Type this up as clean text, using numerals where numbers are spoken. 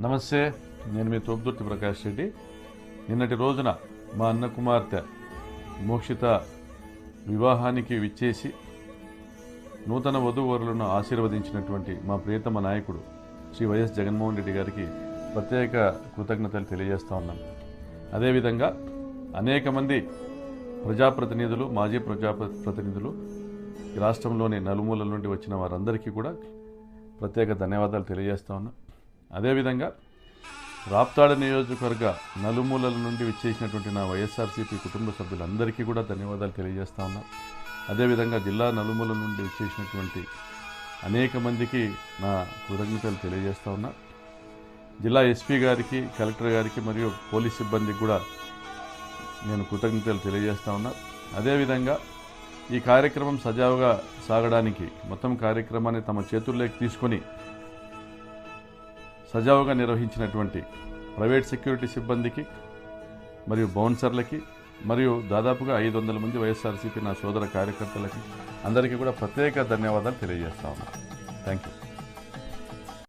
నమస్తే, నేను మీ తోపుదుర్తి ప్రకాష్ రెడ్డి. నిన్నటి రోజున మా అన్న కుమార్తె మోక్షిత వివాహానికి విచ్చేసి నూతన వధూవరులను ఆశీర్వదించినటువంటి మా ప్రియతమ నాయకుడు శ్రీ వైఎస్ జగన్మోహన్ రెడ్డి గారికి ప్రత్యేక కృతజ్ఞతలు తెలియజేస్తూ ఉన్నాం. అదేవిధంగా అనేక మంది ప్రజాప్రతినిధులు, మాజీ ప్రజాప్రతినిధులు ఈ రాష్ట్రంలోని నలుమూలల నుండి వచ్చిన వారందరికీ కూడా ప్రత్యేక ధన్యవాదాలు తెలియజేస్తూ ఉన్నాం. అదేవిధంగా రాప్తాడు నియోజకవర్గ నలుమూలల నుండి విచ్చేసినటువంటి నా వైఎస్ఆర్సీపీ కుటుంబ సభ్యులందరికీ కూడా ధన్యవాదాలు తెలియజేస్తూ ఉన్నాం. అదేవిధంగా జిల్లా నలుమూలల నుండి విచ్చేసినటువంటి అనేక మందికి నా కృతజ్ఞతలు తెలియజేస్తూ ఉన్నా. జిల్లా ఎస్పీ గారికి, కలెక్టర్ గారికి మరియు పోలీస్ సిబ్బందికి కూడా నేను కృతజ్ఞతలు తెలియజేస్తూ ఉన్నా. అదేవిధంగా ఈ కార్యక్రమం సజావుగా సాగడానికి మొత్తం కార్యక్రమాన్ని తమ చేతుల్లోకి తీసుకొని సజావుగా నిర్వహించినటువంటి ప్రైవేట్ సెక్యూరిటీ సిబ్బందికి మరియు బౌన్సర్లకి మరియు దాదాపుగా 500 మంది వైఎస్ఆర్సీపీ నా సోదర కార్యకర్తలకి అందరికీ కూడా ప్రత్యేక ధన్యవాదాలు తెలియజేస్తా ఉన్నాను. Thank you.